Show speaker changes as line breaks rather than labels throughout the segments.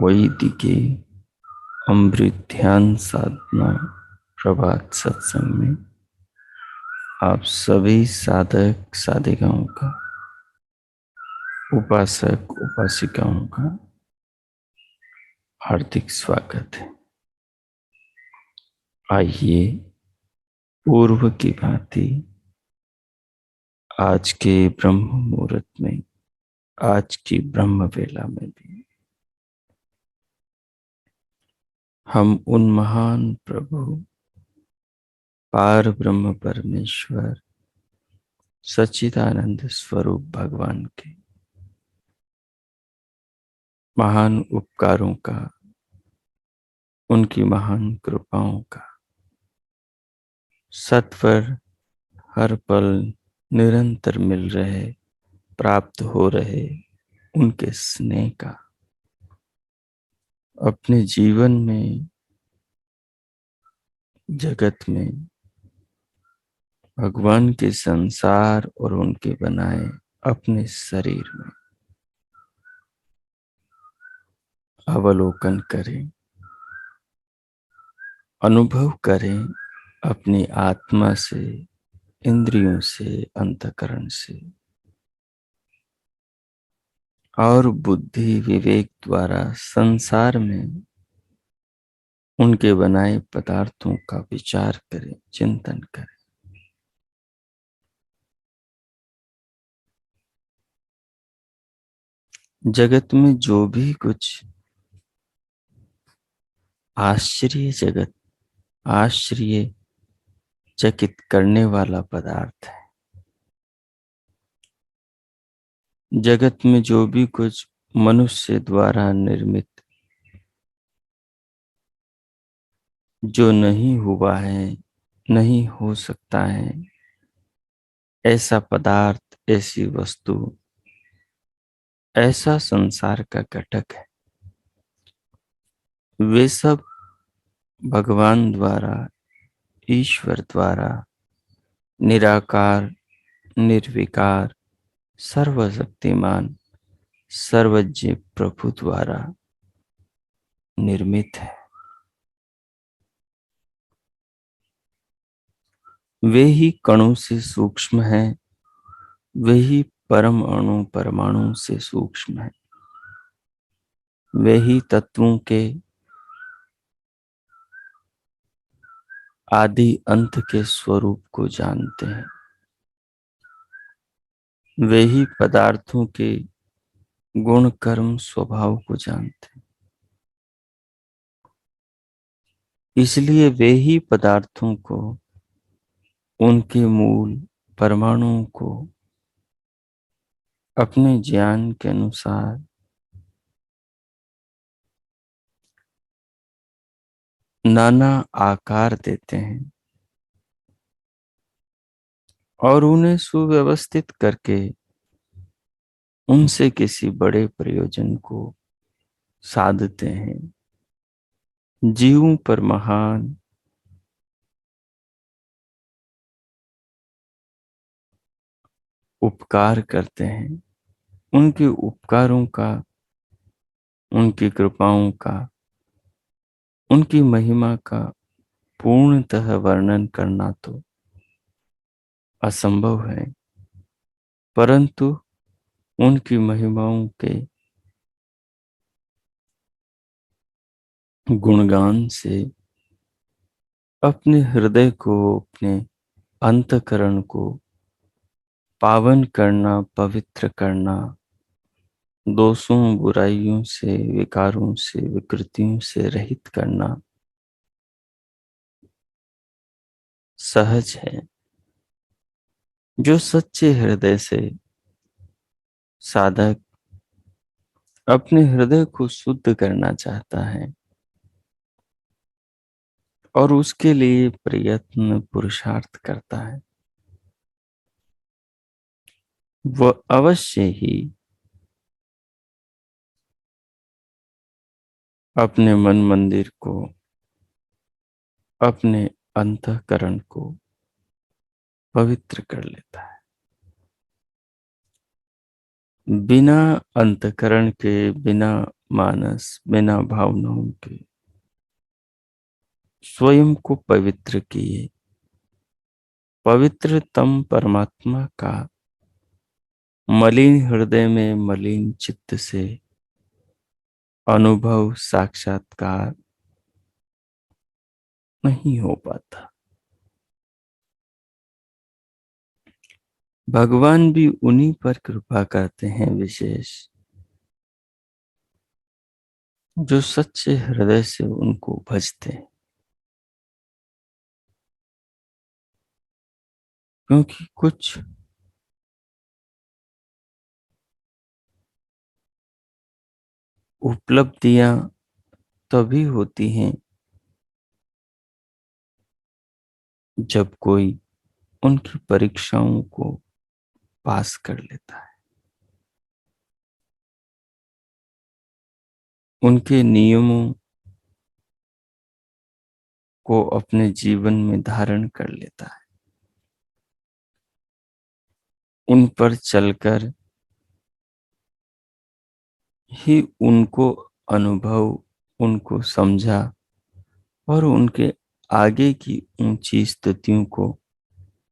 वैदिके अमृत ध्यान साधना प्रभात सत्संग में आप सभी साधक साधिकाओं का, उपासक उपासिकाओं का हार्दिक स्वागत है। आइए पूर्व की भांति आज के ब्रह्म मुहूर्त में, आज की ब्रह्म वेला में भी हम उन महान प्रभु पार ब्रह्म परमेश्वर सच्चिदानंद स्वरूप भगवान के महान उपकारों का, उनकी महान कृपाओं का सत्वर हर पल निरंतर मिल रहे, प्राप्त हो रहे उनके स्नेह का अपने जीवन में, जगत में, भगवान के संसार और उनके बनाए अपने शरीर में अवलोकन करें, अनुभव करें अपनी आत्मा से, इंद्रियों से, अंतःकरण से और बुद्धि विवेक द्वारा संसार में उनके बनाए पदार्थों का विचार करें, चिंतन करें। जगत में जो भी कुछ आश्चर्य चकित करने वाला पदार्थ है, जगत में जो भी कुछ मनुष्य द्वारा निर्मित, जो नहीं हुआ है, नहीं हो सकता है, ऐसा पदार्थ, ऐसी वस्तु, ऐसा संसार का घटक है, वे सब भगवान द्वारा, ईश्वर द्वारा, निराकार, निर्विकार, सर्वशक्तिमान, सर्वज्ञ प्रभु द्वारा निर्मित है। वे ही कणों से सूक्ष्म हैं, वे ही परम अणु परमाणु से सूक्ष्म है, वे ही तत्वों के आदि अंत के स्वरूप को जानते हैं, वे ही पदार्थों के गुण कर्म स्वभाव को जानते हैं। इसलिए वे ही पदार्थों को, उनके मूल परमाणुओं को अपने ज्ञान के अनुसार नाना आकार देते हैं और उन्हें सुव्यवस्थित करके उनसे किसी बड़े प्रयोजन को साधते हैं, जीवों पर महान उपकार करते हैं, उनके उपकारों का, उनकी कृपाओं का, उनकी महिमा का पूर्णतः वर्णन करना तो असंभव है, परंतु उनकी महिमाओं के गुणगान से अपने हृदय को, अपने अंतःकरण को पावन करना, पवित्र करना, दोषों, बुराइयों से, विकारों से, विकृतियों से रहित करना सहज है। जो सच्चे हृदय से साधक अपने हृदय को शुद्ध करना चाहता है और उसके लिए प्रयत्न पुरुषार्थ करता है, वह अवश्य ही अपने मन मंदिर को, अपने अंतःकरण को पवित्र कर लेता है। बिना अंतःकरण के, बिना मानस, बिना भावनाओं के स्वयं को पवित्र किए पवित्रतम परमात्मा का मलिन हृदय में, मलिन चित्त से अनुभव, साक्षात्कार नहीं हो पाता। भगवान भी उन्हीं पर कृपा करते हैं विशेष, जो सच्चे हृदय से उनको भजते हैं। क्योंकि कुछ उपलब्धियां तभी होती हैं जब कोई उनकी परीक्षाओं को पास कर लेता है, उनके नियमों को अपने जीवन में धारण कर लेता है, उन पर चलकर ही उनको अनुभव, उनको समझा और उनके आगे की ऊंची स्थितियों को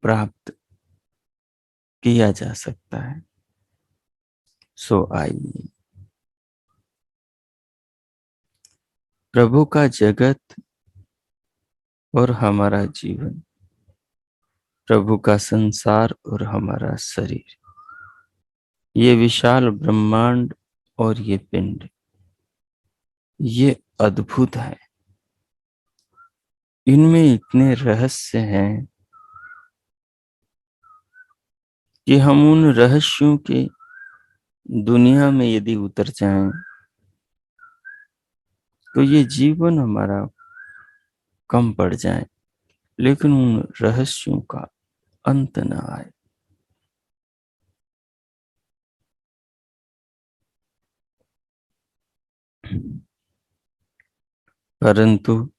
प्राप्त किया जा सकता है। सो आइए प्रभु का जगत और हमारा जीवन, प्रभु का संसार और हमारा शरीर, ये विशाल ब्रह्मांड और ये पिंड, ये अद्भुत है। इनमें इतने रहस्य हैं कि हम उन रहस्यों के दुनिया में यदि उतर जाएं तो ये जीवन हमारा कम पड़ जाए, लेकिन उन रहस्यों का अंत न आए। परंतु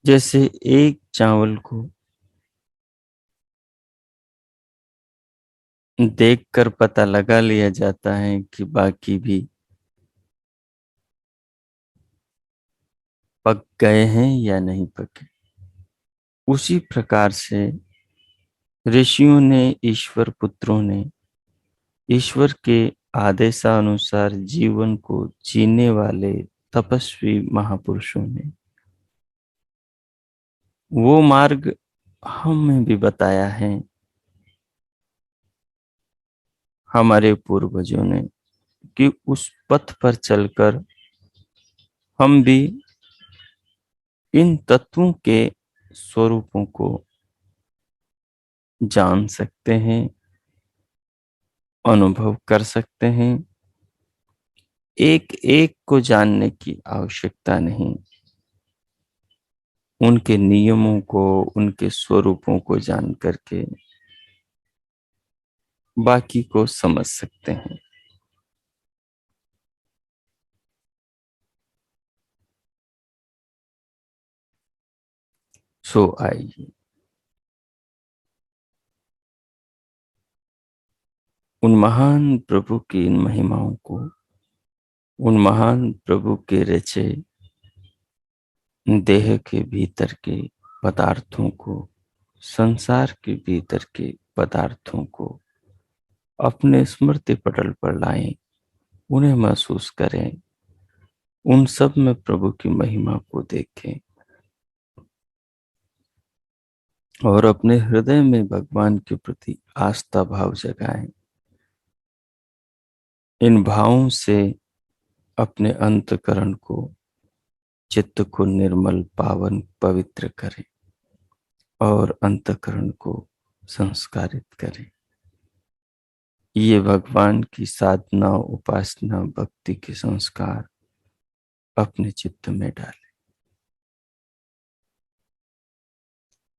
जैसे एक चावल को देखकर पता लगा लिया जाता है कि बाकी भी पक गए हैं या नहीं पके, उसी प्रकार से ऋषियों ने, ईश्वर पुत्रों ने, ईश्वर के आदेशानुसार जीवन को जीने वाले तपस्वी महापुरुषों ने वो मार्ग हमें भी बताया है, हमारे पूर्वजों ने, कि उस पथ पर चलकर हम भी इन तत्वों के स्वरूपों को जान सकते हैं, अनुभव कर सकते हैं। एक एक को जानने की आवश्यकता नहीं, उनके नियमों को, उनके स्वरूपों को जान करके बाकी को समझ सकते हैं। सो आइए उन महान प्रभु की इन महिमाओं को, उन महान प्रभु के रचे देह के भीतर के पदार्थों को, संसार के भीतर के पदार्थों को अपने स्मृति पटल पर लाएं, उन्हें महसूस करें, उन सब में प्रभु की महिमा को देखें और अपने हृदय में भगवान के प्रति आस्था भाव जगाएं। इन भावों से अपने अंतःकरण को, चित्त को निर्मल, पावन, पवित्र करें और अंतःकरण को संस्कारित करें। ये भगवान की साधना, उपासना, भक्ति के संस्कार अपने चित्त में डालें।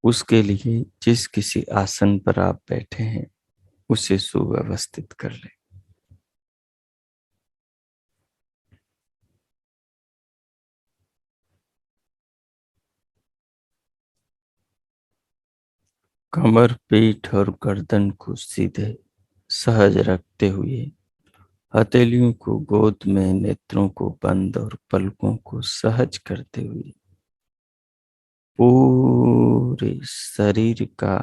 उसके लिए जिस किसी आसन पर आप बैठे हैं उसे सुव्यवस्थित कर लें। कमर, पीठ और गर्दन को सीधे सहज रखते हुए, हथेलियों को गोद में, नेत्रों को बंद और पलकों को सहज करते हुए पूरे शरीर का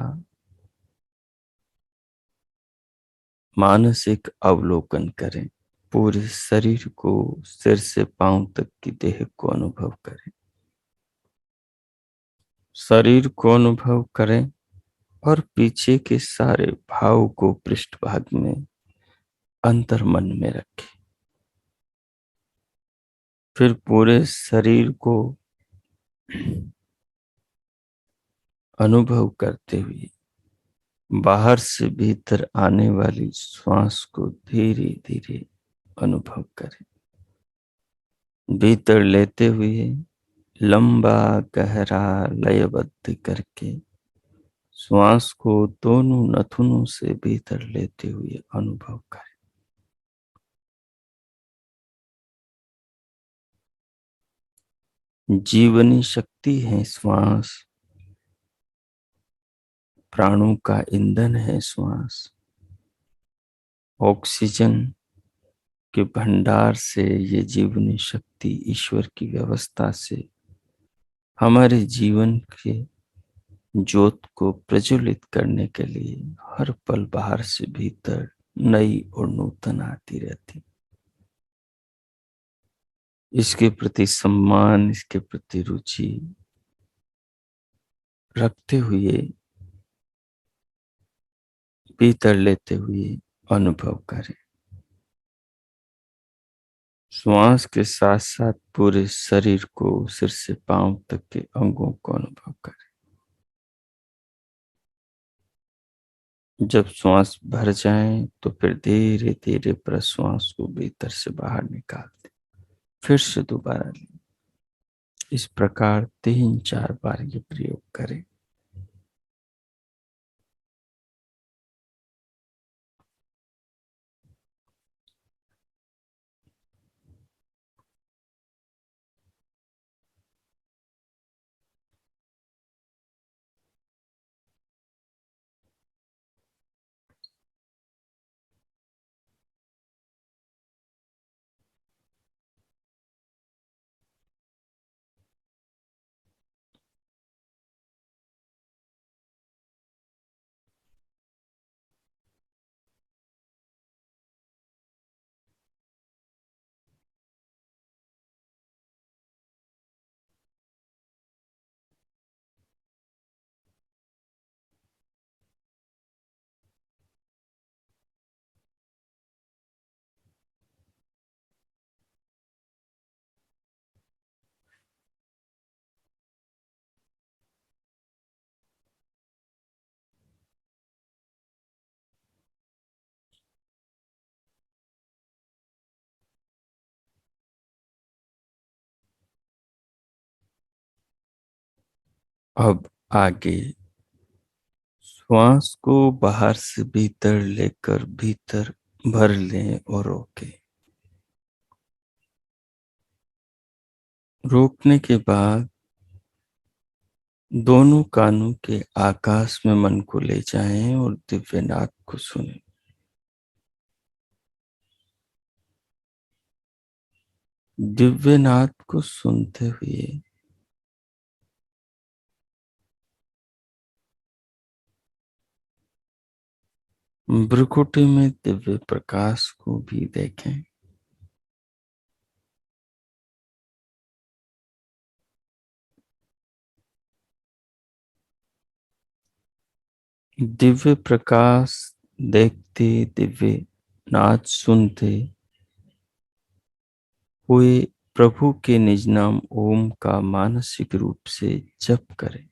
मानसिक अवलोकन करें। पूरे शरीर को, सिर से पांव तक की देह को अनुभव करें। शरीर को अनुभव करें और पीछे के सारे भाव को पृष्ठभाग में, अंतर मन में रखें। फिर पूरे शरीर को अनुभव करते हुए बाहर से भीतर आने वाली श्वास को धीरे धीरे अनुभव करें। भीतर लेते हुए लंबा गहरा लयबद्ध करके श्वास को दोनों नथुनों से भीतर लेते हुए अनुभव करें। जीवनी शक्ति है श्वास, प्राणों का ईंधन है श्वास। ऑक्सीजन के भंडार से ये जीवनी शक्ति ईश्वर की व्यवस्था से हमारे जीवन के ज्योत को प्रज्वलित करने के लिए हर पल बाहर से भीतर नई और नूतन आती रहती। इसके प्रति सम्मान, इसके प्रति रुचि रखते हुए भीतर लेते हुए अनुभव करें। श्वास के साथ साथ पूरे शरीर को, सिर से पांव तक के अंगों को अनुभव करें। जब श्वास भर जाए तो फिर धीरे धीरे प्रश्वास को भीतर से बाहर निकाल दें, फिर से दोबारा लें। इस प्रकार 3-4 बार ये प्रयोग करें। अब आगे श्वास को बाहर से भीतर लेकर भीतर भर लें और रोकें। रोकने के बाद दोनों कानों के आकाश में मन को ले जाएं और दिव्यनाद को सुनें। दिव्यनाद को सुनते हुए भ्रुकुटी में दिव्य प्रकाश को भी देखें। दिव्य प्रकाश देखते, दिव्य नाद सुनते हुए प्रभु के निज नाम ओम का मानसिक रूप से जप करें।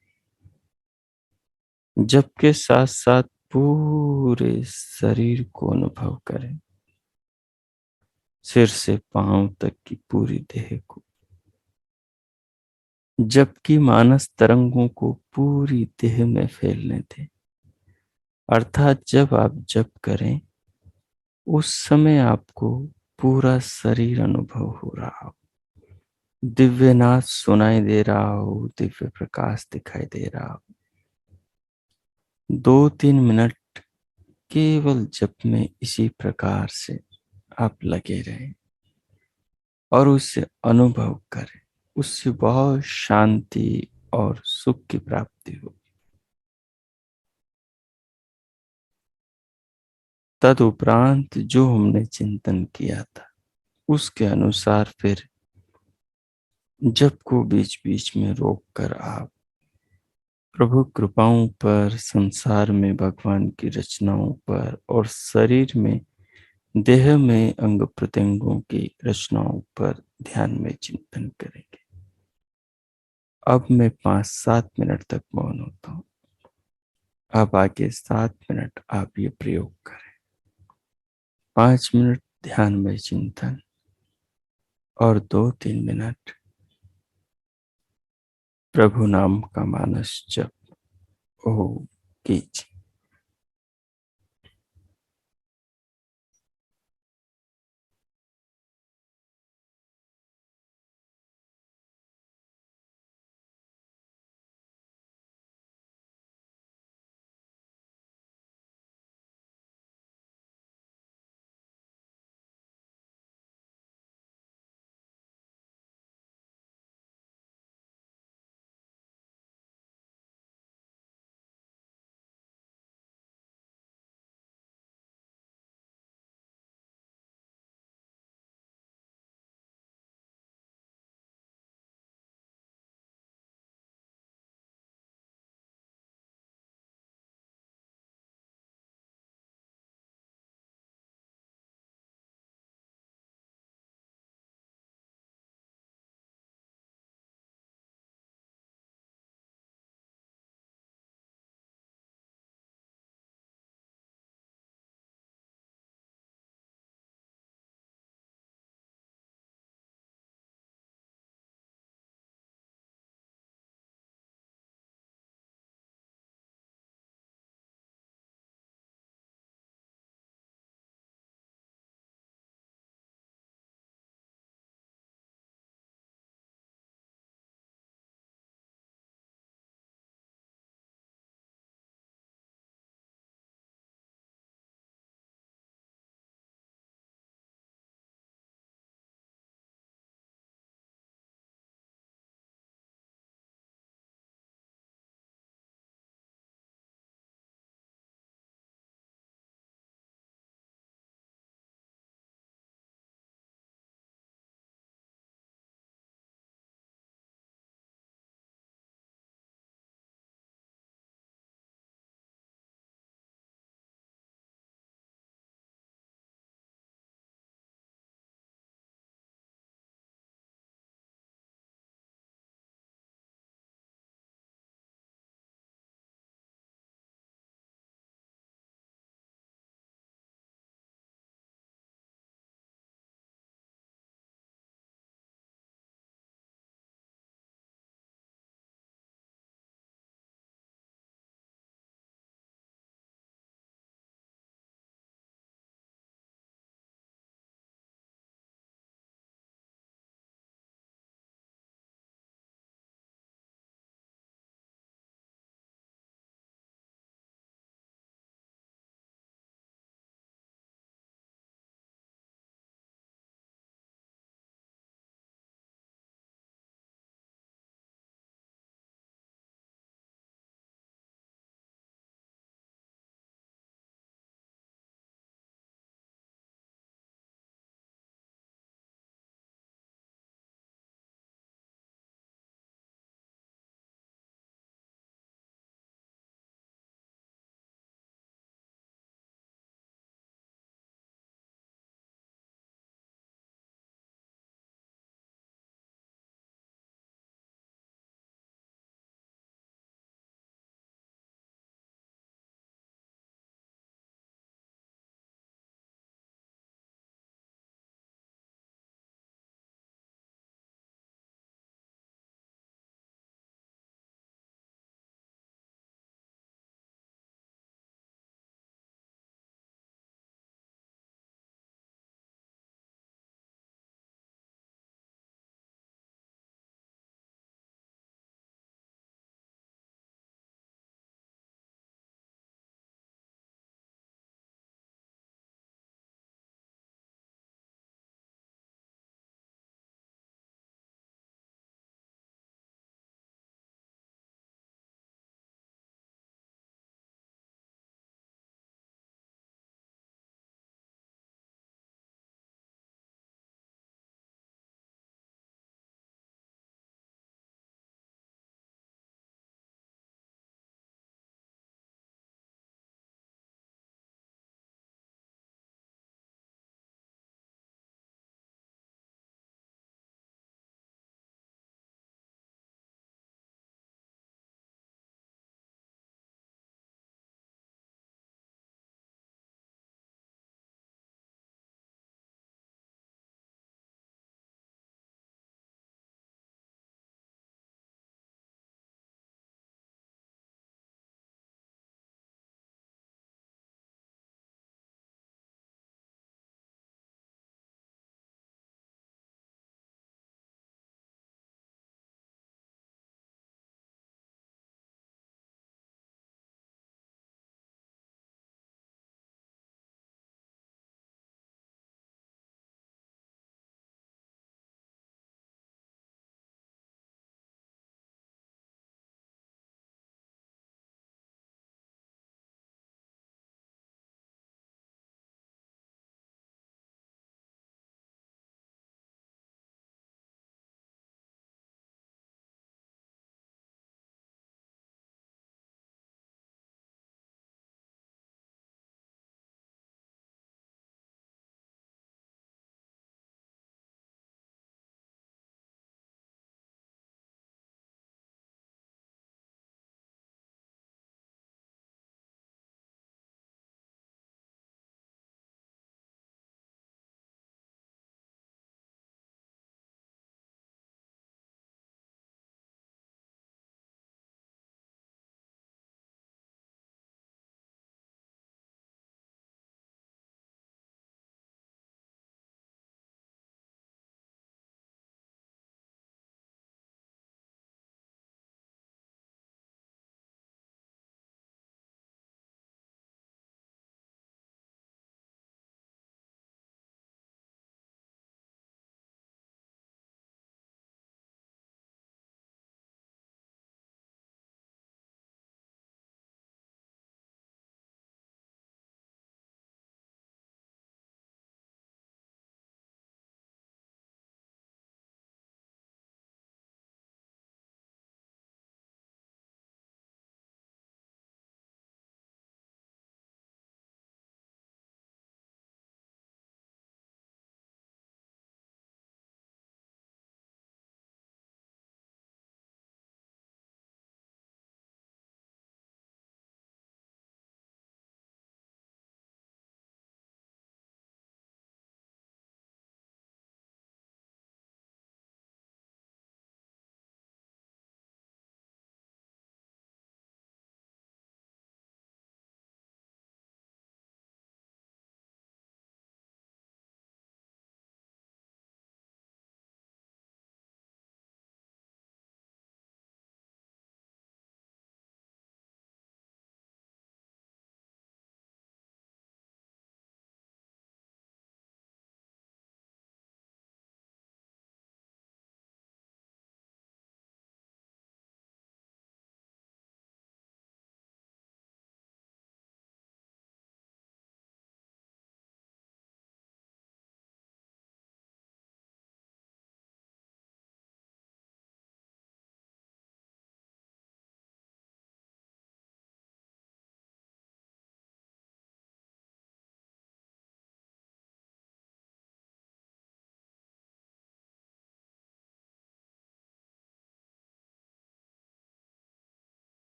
जप के साथ साथ पूरे शरीर को अनुभव करें, सिर से पांव तक की पूरी देह को। जप की मानस तरंगों को पूरी देह में फैलने दें। अर्थात जब आप जप करें उस समय आपको पूरा शरीर अनुभव हो रहा हो, दिव्यनाद सुनाई दे रहा हो, दिव्य प्रकाश दिखाई दे रहा हो। 2-3 मिनट केवल जप में इसी प्रकार से आप लगे रहें और उससे अनुभव करें। उससे बहुत शांति और सुख की प्राप्ति हो। तदुपरांत जो हमने चिंतन किया था उसके अनुसार फिर जप को बीच बीच में रोक कर आप प्रभु कृपाओं पर, संसार में भगवान की रचनाओं पर और शरीर में, देह में अंग प्रत्यंगों की रचनाओं पर ध्यान में चिंतन करेंगे। अब मैं 5-7 मिनट तक मौन होता हूँ। अब आगे 7 मिनट आप ये प्रयोग करें। 5 मिनट ध्यान में चिंतन और 2-3 मिनट प्रभु नाम का मानस जप ओ कीजिए।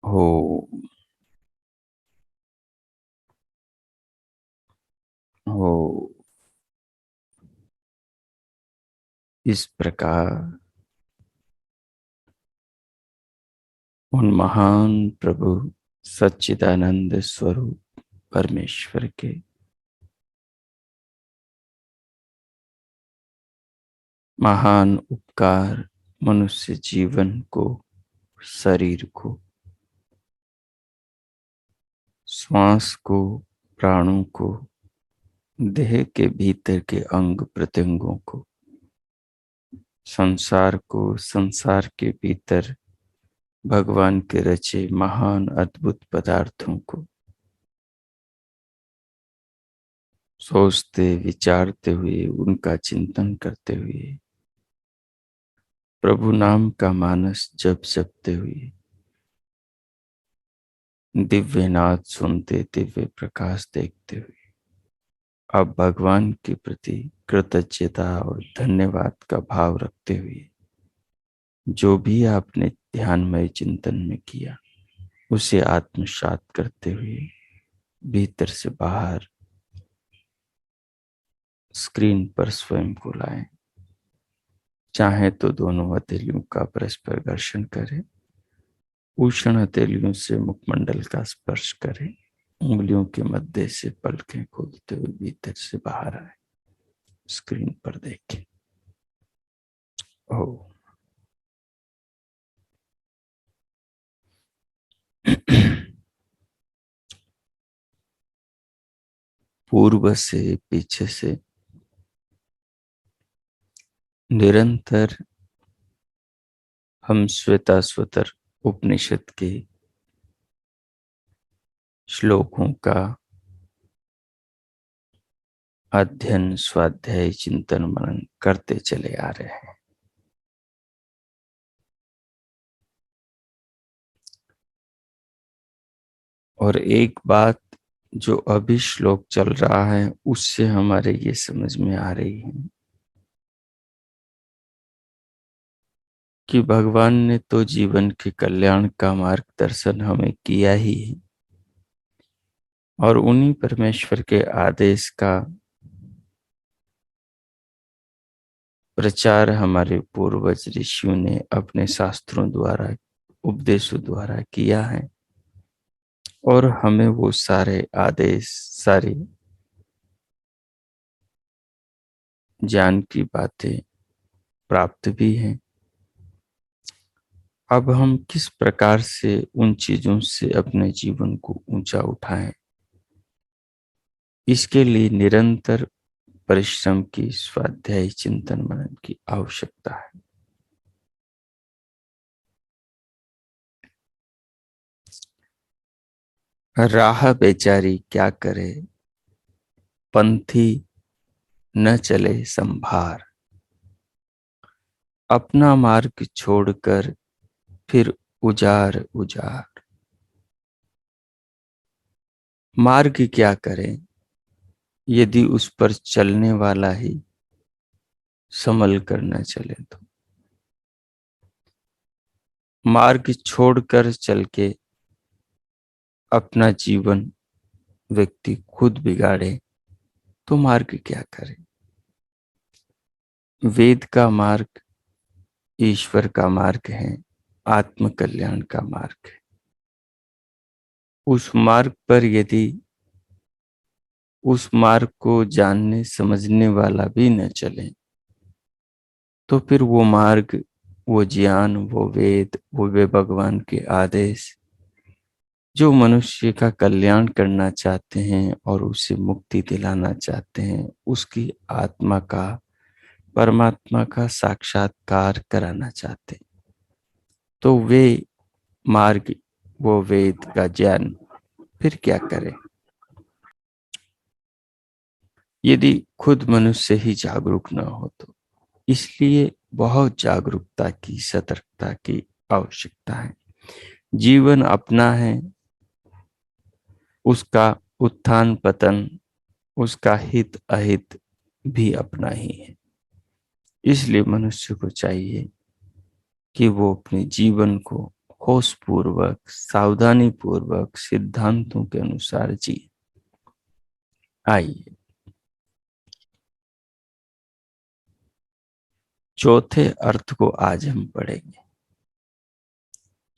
हो हो। इस प्रकार उन महान प्रभु सच्चिदानंद स्वरूप परमेश्वर के महान उपकार मनुष्य जीवन को, शरीर को, श्वास को, प्राणों को, देह के भीतर के अंग प्रत्यंगों को, संसार को, संसार के भीतर भगवान के रचे महान अद्भुत पदार्थों को सोचते विचारते हुए, उनका चिंतन करते हुए, प्रभु नाम का मानस जप जपते हुए, दिव्य नाद सुनते, दिव्य प्रकाश देखते हुए, अब भगवान के प्रति कृतज्ञता और धन्यवाद का भाव रखते हुए, जो भी आपने ध्यानमय चिंतन में किया उसे आत्मसात करते हुए भीतर से बाहर स्क्रीन पर स्वयं को लाएं। चाहे तो दोनों हथेलियों का परस्पर घर्षण करें, उष्ण हथेलियों से मुखमंडल का स्पर्श करें, उंगलियों के मध्य से पलकें खोलते हुए भीतर से बाहर आए, स्क्रीन पर देखें। ओ पूर्व से पीछे से निरंतर हम श्वेताश्वतर उपनिषद के श्लोकों का अध्ययन, स्वाध्याय, चिंतन मनन करते चले आ रहे हैं। और एक बात जो अभी श्लोक चल रहा है उससे हमारे ये समझ में आ रही है कि भगवान ने तो जीवन के कल्याण का मार्गदर्शन हमें किया ही है, और उन्हीं परमेश्वर के आदेश का प्रचार हमारे पूर्वज ऋषियों ने अपने शास्त्रों द्वारा, उपदेशों द्वारा किया है, और हमें वो सारे आदेश, सारी ज्ञान की बातें प्राप्त भी हैं। अब हम किस प्रकार से उन चीजों से अपने जीवन को ऊंचा उठाएं, इसके लिए निरंतर परिश्रम की, स्वाध्याय, चिंतन मनन की आवश्यकता है। राह बेचारी क्या करे, पंथी न चले संभार, अपना मार्ग छोड़कर फिर उजार उजार। मार्ग क्या करें यदि उस पर चलने वाला ही संभल कर न चले तो। मार्ग छोड़कर चल के अपना जीवन व्यक्ति खुद बिगाड़े तो मार्ग क्या करे। वेद का मार्ग ईश्वर का मार्ग है, आत्म कल्याण का मार्ग है। उस मार्ग पर यदि उस मार्ग को जानने समझने वाला भी न चले तो फिर वो मार्ग, वो ज्ञान, वो वेद, वो वे भगवान के आदेश जो मनुष्य का कल्याण करना चाहते हैं और उसे मुक्ति दिलाना चाहते हैं, उसकी आत्मा का, परमात्मा का साक्षात्कार कराना चाहते हैं, तो वे मार्ग, वो वेद का ज्ञान फिर क्या करें यदि खुद मनुष्य ही जागरूक न हो तो। इसलिए बहुत जागरूकता की, सतर्कता की आवश्यकता है। जीवन अपना है, उसका उत्थान पतन, उसका हित अहित भी अपना ही है। इसलिए मनुष्य को चाहिए कि वो अपने जीवन को होश पूर्वक, सावधानी पूर्वक, सिद्धांतों के अनुसार जी। आइए चौथे अर्थ को आज हम पढ़ेंगे।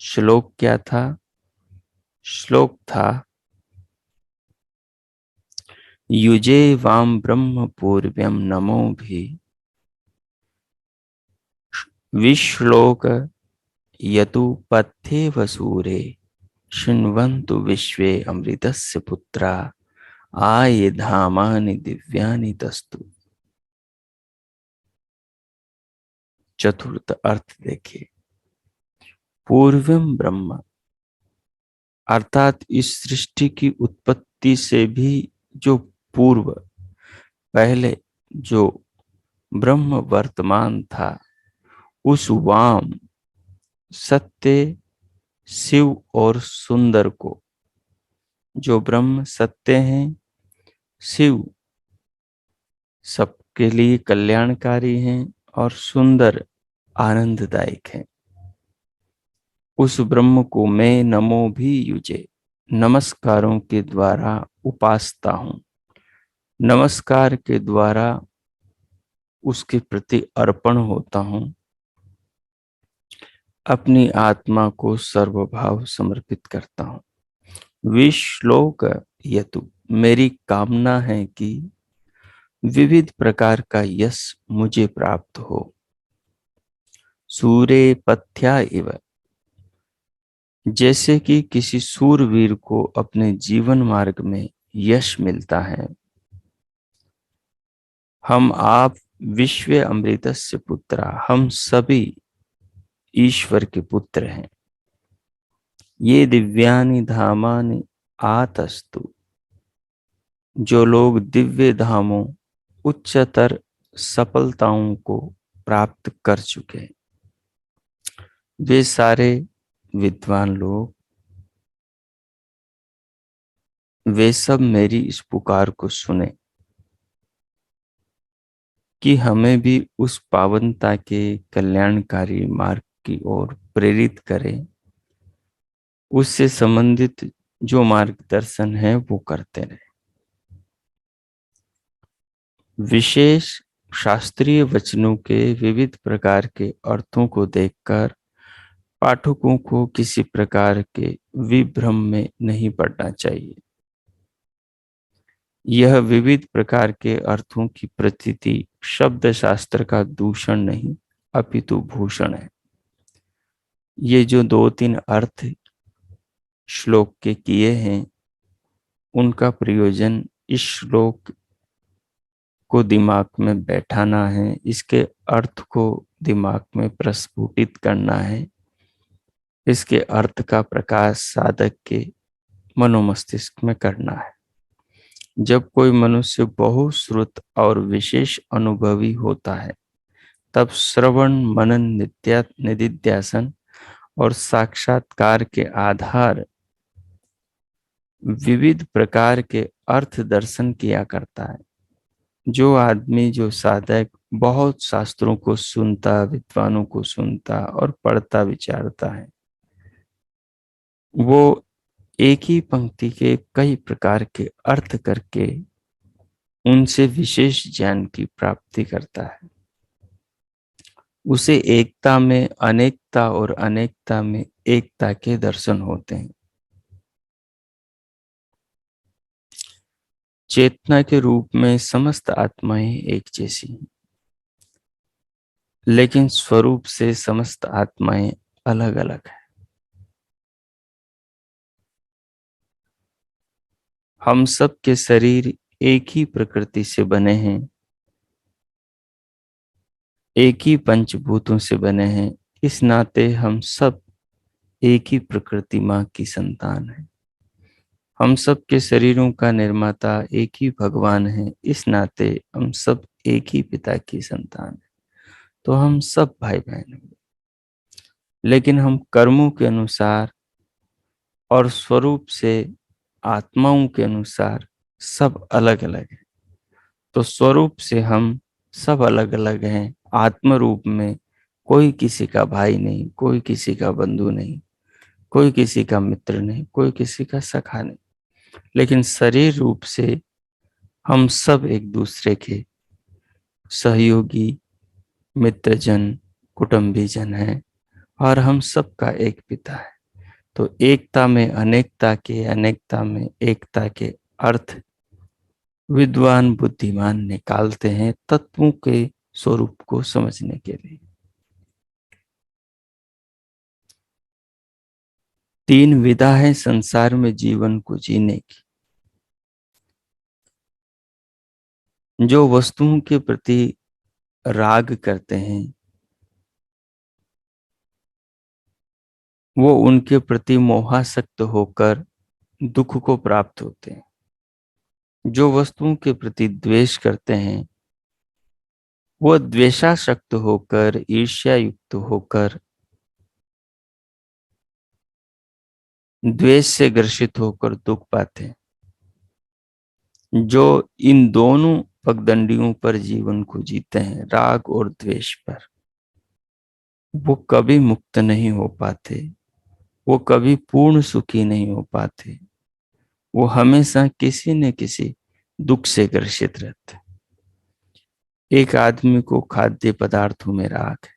श्लोक क्या था? श्लोक था युजे वाम ब्रह्म पूर्व्यम नमो भी विश्लोक यतु पथ्ये वसूरे शृण्वन्तु विश्वे अमृतस्य पुत्रा आये धामानि दिव्यानि तस्तु। चतुर्थ अर्थ देखिए। पूर्वम ब्रह्म अर्थात इस सृष्टि की उत्पत्ति से भी जो पूर्व, पहले जो ब्रह्म वर्तमान था, उस वाम सत्य, शिव और सुंदर को, जो ब्रह्म सत्य हैं, शिव सबके लिए कल्याणकारी हैं और सुंदर आनंददायक हैं, उस ब्रह्म को मैं नमो भी युजे नमस्कारों के द्वारा उपासता हूं, नमस्कार के द्वारा उसके प्रति अर्पण होता हूं, अपनी आत्मा को सर्वभाव समर्पित करता हूं। विश्लोक यतु मेरी कामना है कि विविध प्रकार का यश मुझे प्राप्त हो। सूरे पथ्या इव जैसे कि किसी सूरवीर को अपने जीवन मार्ग में यश मिलता है। हम आप विश्व अमृतस्य पुत्रा, हम सभी ईश्वर के पुत्र हैं। ये दिव्यानि धामानि आतस्तु जो लोग दिव्य धामों, उच्चतर सफलताओं को प्राप्त कर चुके हैं, वे सारे विद्वान लोग, वे सब मेरी इस पुकार को सुने कि हमें भी उस पावनता के कल्याणकारी मार्ग की ओर प्रेरित करें। उससे संबंधित जो मार्गदर्शन है वो करते रहे। विशेष शास्त्रीय वचनों के विविध प्रकार के अर्थों को देखकर पाठकों को किसी प्रकार के विभ्रम में नहीं पड़ना चाहिए। यह विविध प्रकार के अर्थों की प्रतीति शब्द शास्त्र का दूषण नहीं अपितु भूषण है। ये जो 2-3 अर्थ श्लोक के किए हैं, उनका प्रयोजन इस श्लोक को दिमाग में बैठाना है, इसके अर्थ को दिमाग में प्रस्फुटित करना है, इसके अर्थ का प्रकाश साधक के मनोमस्तिष्क में करना है। जब कोई मनुष्य बहुश्रुत और विशेष अनुभवी होता है, तब श्रवण मनन निदिध्यासन और साक्षात्कार के आधार विविध प्रकार के अर्थ दर्शन किया करता है। जो आदमी, जो साधक बहुत शास्त्रों को सुनता, विद्वानों को सुनता और पढ़ता विचारता है, वो एक ही पंक्ति के कई प्रकार के अर्थ करके उनसे विशेष ज्ञान की प्राप्ति करता है। उसे एकता में अनेकता और अनेकता में एकता के दर्शन होते हैं। चेतना के रूप में समस्त आत्माएं एक जैसी हैं, लेकिन स्वरूप से समस्त आत्माएं अलग अलग हैं। हम सब के शरीर एक ही प्रकृति से बने हैं, एक ही पंचभूतों से बने हैं। इस नाते हम सब एक ही प्रकृति माँ की संतान हैं। हम सब के शरीरों का निर्माता एक ही भगवान है। इस नाते हम सब एक ही पिता की संतान हैं। तो हम सब भाई बहन हैं, लेकिन हम कर्मों के अनुसार और स्वरूप से आत्माओं के अनुसार सब अलग अलग हैं। तो स्वरूप से हम सब अलग अलग हैं। आत्म रूप में कोई किसी का भाई नहीं, कोई किसी का बंधु नहीं। कोई किसी का मित्र नहीं, कोई किसी का सखा नहीं, लेकिन शरीर रूप से हम सब एक दूसरे के सहयोगी, मित्रजन, कुटुंबीजन हैं और हम सबका एक पिता है। तो एकता में अनेकता के, अनेकता में एकता के अर्थ विद्वान बुद्धिमान निकालते हैं तत्वों के स्वरूप को समझने के लिए। तीन विधा है संसार में जीवन को जीने की। जो वस्तुओं के प्रति राग करते हैं वो उनके प्रति मोहासक्त होकर दुख को प्राप्त होते हैं। जो वस्तुओं के प्रति द्वेष करते हैं वो द्वेषासक्त होकर, ईर्ष्या युक्त होकर, द्वेष से ग्रसित होकर दुख पाते हैं। जो इन दोनों पगडंडियों पर जीवन को जीते हैं, राग और द्वेष पर, वो कभी मुक्त नहीं हो पाते, वो कभी पूर्ण सुखी नहीं हो पाते, वो हमेशा किसी न किसी दुख से ग्रसित रहते। एक आदमी को खाद्य पदार्थों में राग है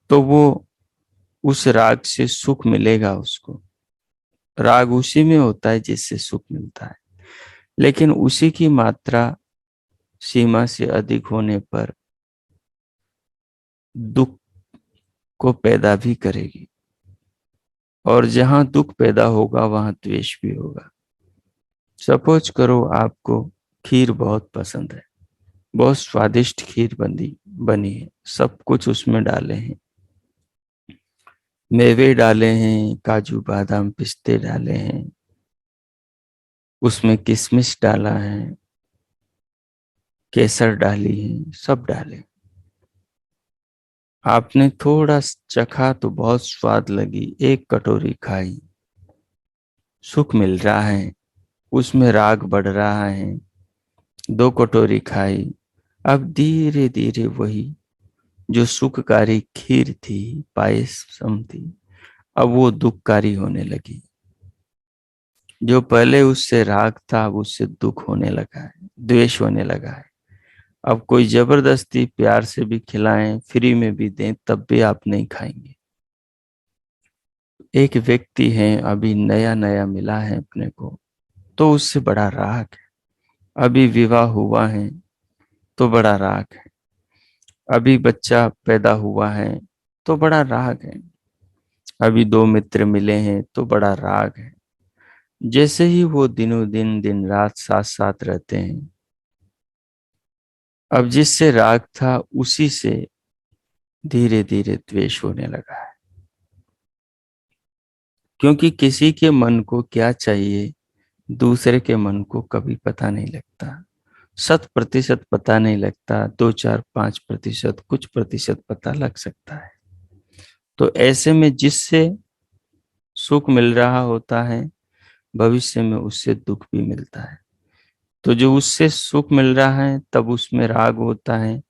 तो वो उस राग से सुख मिलेगा उसको। राग उसी में होता है जिससे सुख मिलता है, लेकिन उसी की मात्रा सीमा से अधिक होने पर दुख को पैदा भी करेगी, और जहां दुख पैदा होगा वहां द्वेष भी होगा। सपोज करो आपको खीर बहुत पसंद है, बहुत स्वादिष्ट खीर बनी है, सब कुछ उसमें डाले हैं, मेवे डाले हैं, काजू बादाम पिस्ते डाले हैं, उसमें किशमिश डाला है, केसर डाली है, सब डाले। आपने थोड़ा चखा तो बहुत स्वाद लगी, एक कटोरी खाई, सुख मिल रहा है, उसमें राग बढ़ रहा है, दो कटोरी खाई, अब धीरे धीरे वही जो सुखकारी खीर थी, पायसम थी, अब वो दुखकारी होने लगी। जो पहले उससे राग था अब उससे दुख होने लगा है, द्वेष होने लगा है। अब कोई जबरदस्ती प्यार से भी खिलाएं, फ्री में भी दें, तब भी आप नहीं खाएंगे। एक व्यक्ति है, अभी नया नया मिला है अपने को, तो उससे बड़ा राग है। अभी विवाह हुआ है तो बड़ा राग है। अभी बच्चा पैदा हुआ है तो बड़ा राग है। अभी दो मित्र मिले हैं तो बड़ा राग है। जैसे ही वो दिनों दिन, दिन रात साथ साथ रहते हैं, अब जिससे राग था उसी से धीरे धीरे द्वेष होने लगा है। क्योंकि किसी के मन को क्या चाहिए दूसरे के मन को कभी पता नहीं लगता। 100% पता नहीं लगता, 2, 4, 5%, कुछ प्रतिशत पता लग सकता है। तो ऐसे में जिससे सुख मिल रहा होता है भविष्य में उससे दुख भी मिलता है। तो जो उससे सुख मिल रहा है तब उसमें राग होता है,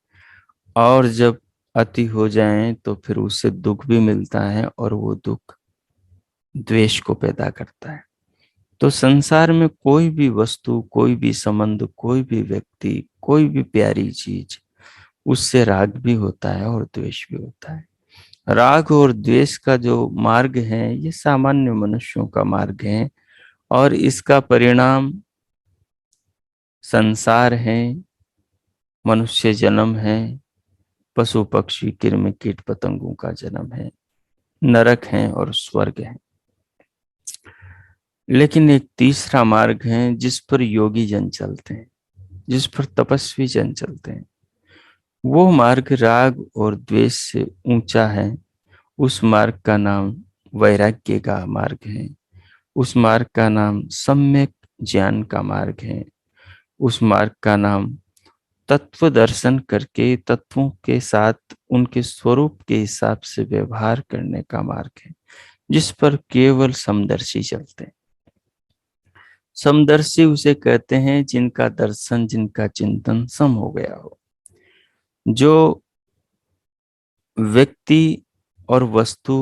और जब अति हो जाए तो फिर उससे दुख भी मिलता है, और वो दुख द्वेष को पैदा करता है। तो संसार में कोई भी वस्तु, कोई भी संबंध, कोई भी व्यक्ति, कोई भी प्यारी चीज, उससे राग भी होता है और द्वेष भी होता है। राग और द्वेष का जो मार्ग है ये सामान्य मनुष्यों का मार्ग है, और इसका परिणाम संसार है, मनुष्य जन्म है, पशु पक्षी कृमि कीट पतंगों का जन्म है, नरक है और स्वर्ग है। लेकिन एक तीसरा मार्ग है जिस पर योगी जन चलते हैं, जिस पर तपस्वी जन चलते हैं। वो मार्ग राग और द्वेष से ऊंचा है। उस मार्ग का नाम वैराग्य का मार्ग है। उस मार्ग का नाम सम्यक ज्ञान का मार्ग है। उस मार्ग का नाम तत्व दर्शन करके तत्वों के साथ उनके स्वरूप के हिसाब से व्यवहार करने का मार्ग है, जिस पर केवल समदर्शी चलते हैं। समदर्शी उसे कहते हैं जिनका दर्शन, जिनका चिंतन सम हो गया हो। जो व्यक्ति और वस्तु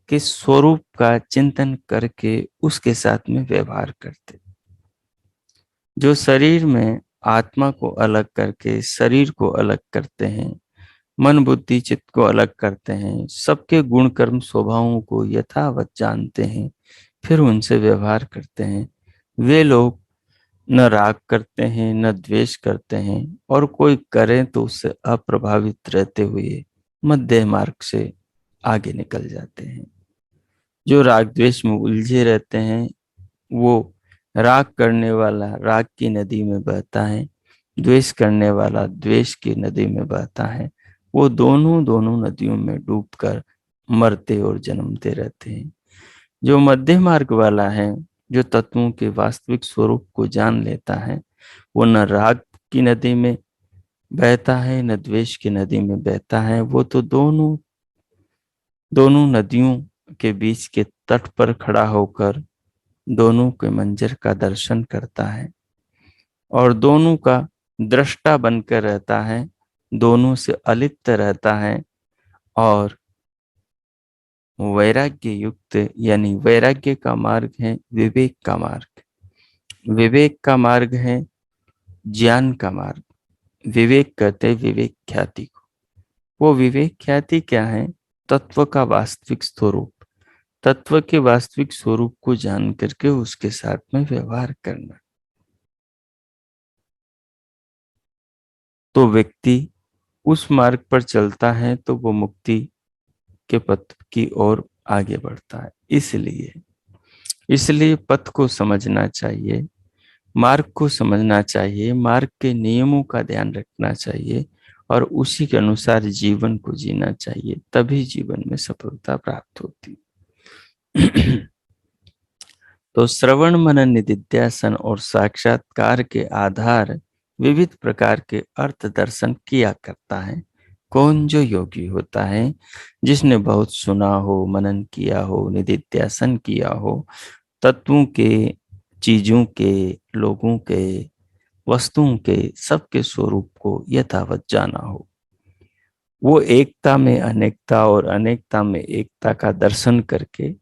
के स्वरूप का चिंतन करके उसके साथ में व्यवहार करते। जो शरीर में आत्मा को अलग करके शरीर को अलग करते हैं, मन बुद्धि चित्त को अलग करते हैं, सबके गुण कर्म स्वभावों को यथावत जानते हैं, फिर उनसे व्यवहार करते हैं, वे लोग न राग करते हैं न द्वेष करते हैं, और कोई करे तो उससे अप्रभावित रहते हुए मध्य मार्ग से आगे निकल जाते हैं। जो राग द्वेष में उलझे रहते हैं, वो राग करने वाला राग की नदी में बहता है, द्वेष करने वाला द्वेष की नदी में बहता है। वो दोनों दोनों नदियों में डूबकर मरते और जन्मते रहते हैं। जो मध्य मार्ग वाला है, जो तत्वों के वास्तविक स्वरूप को जान लेता है, वो न राग की नदी में बहता है न द्वेष की नदी में बहता है। वो तो दोनों दोनों नदियों के बीच के तट पर खड़ा होकर दोनों के मंजर का दर्शन करता है और दोनों का दृष्टा बनकर रहता है, दोनों से अलिप्त रहता है। और वैराग्य युक्त, यानी वैराग्य का मार्ग है विवेक का मार्ग, विवेक का मार्ग है ज्ञान का मार्ग। विवेक कहते विवेक ख्याति को। वो विवेक ख्याति क्या है? तत्व का वास्तविक स्वरूप, तत्व के वास्तविक स्वरूप को जान करके उसके साथ में व्यवहार करना। तो व्यक्ति उस मार्ग पर चलता है तो वो मुक्ति के पथ की ओर आगे बढ़ता है। इसलिए इसलिए पथ को समझना चाहिए, मार्ग को समझना चाहिए, मार्ग के नियमों का ध्यान रखना चाहिए और उसी के अनुसार जीवन को जीना चाहिए, तभी जीवन में सफलता प्राप्त होती। तो श्रवण मनन निधिध्यासन और साक्षात्कार के आधार विविध प्रकार के अर्थ दर्शन किया करता है। कौन? जो योगी होता है, जिसने बहुत सुना हो, मनन किया हो, निधिध्यासन किया हो, तत्वों के, चीजों के, लोगों के, वस्तुओं के, सबके स्वरूप को यथावत जाना हो। वो एकता में अनेकता और अनेकता में एकता का दर्शन करके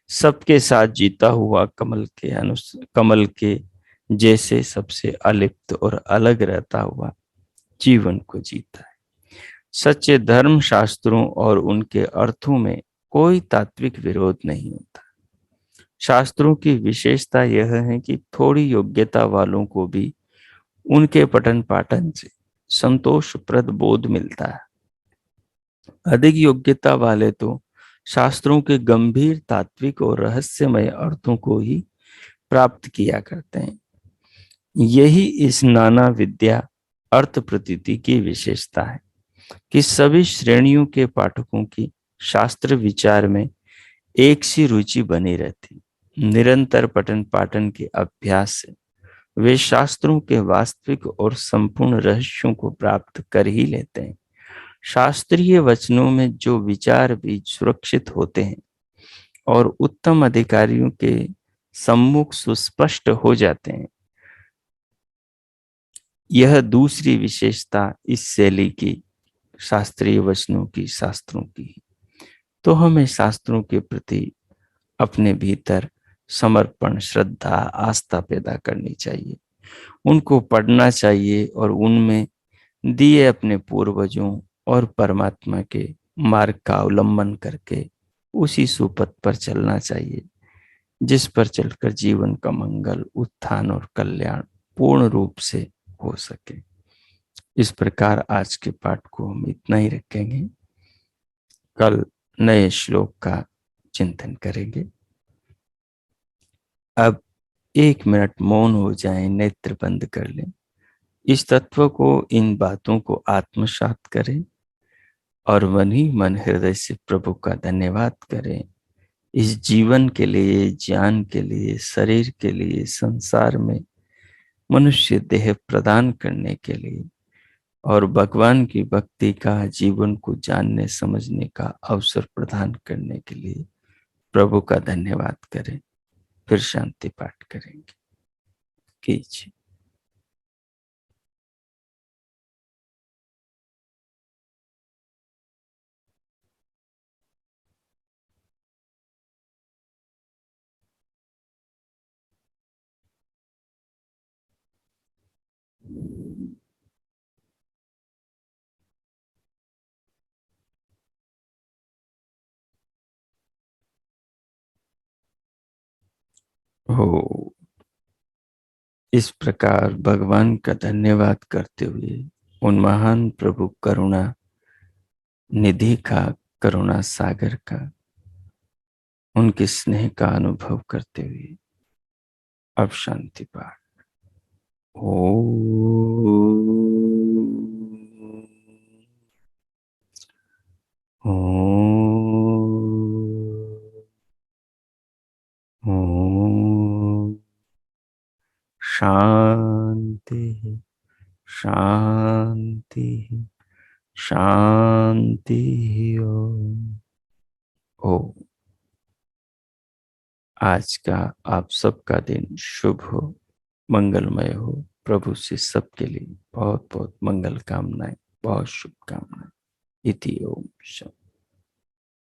सबके साथ जीता हुआ कमल के जैसे सबसे अलिप्त और अलग रहता हुआ जीवन को जीता है। सच्चे धर्म शास्त्रों और उनके अर्थों में कोई तात्विक विरोध नहीं होता। शास्त्रों की विशेषता यह है कि थोड़ी योग्यता वालों को भी उनके पठन पाठन से संतोषप्रद बोध मिलता है। अधिक योग्यता वाले तो शास्त्रों के गंभीर तात्विक और रहस्यमय अर्थों को ही प्राप्त किया करते हैं। यही इस नाना विद्या अर्थ प्रतीति की विशेषता है कि सभी श्रेणियों के पाठकों की शास्त्र विचार में एक सी रुचि बनी रहती। निरंतर पठन पाठन के अभ्यास से वे शास्त्रों के वास्तविक और संपूर्ण रहस्यों को प्राप्त कर ही लेते हैं। शास्त्रीय वचनों में जो विचार बीज सुरक्षित होते हैं और उत्तम अधिकारियों के सम्मुख सुस्पष्ट हो जाते हैं, यह दूसरी विशेषता इस शैली की, शास्त्रीय वचनों की, शास्त्रों की। तो हमें शास्त्रों के प्रति अपने भीतर समर्पण, श्रद्धा, आस्था पैदा करनी चाहिए। उनको पढ़ना चाहिए और उनमें दिए अपने पूर्वजों और परमात्मा के मार्ग का अवलंबन करके उसी सुपथ पर चलना चाहिए, जिस पर चलकर जीवन का मंगल, उत्थान और कल्याण पूर्ण रूप से हो सके। इस प्रकार आज के पाठ को हम इतना ही रखेंगे। कल नए श्लोक का चिंतन करेंगे। अब 1 मिनट मौन हो जाएं, नेत्र बंद कर लें, इस तत्व को, इन बातों को आत्मसात करें और मन ही मन हृदय से प्रभु का धन्यवाद करें। इस जीवन के लिए, ज्ञान के लिए, शरीर के लिए, संसार में मनुष्य देह प्रदान करने के लिए और भगवान की भक्ति का, जीवन को जानने समझने का अवसर प्रदान करने के लिए प्रभु का धन्यवाद करें। फिर शांति पाठ करेंगे। कीजिए। हो। इस प्रकार भगवान का धन्यवाद करते हुए, उन महान प्रभु करुणा निधि का, करुणा सागर का, उनके स्नेह का अनुभव करते हुए अब शांति पाठ। शांति शांति शांति। ओ आज का आप सबका दिन शुभ हो, मंगलमय हो। प्रभु से सबके लिए बहुत बहुत मंगल कामनाएं, बहुत शुभकामनाएं। इति ओम शांति।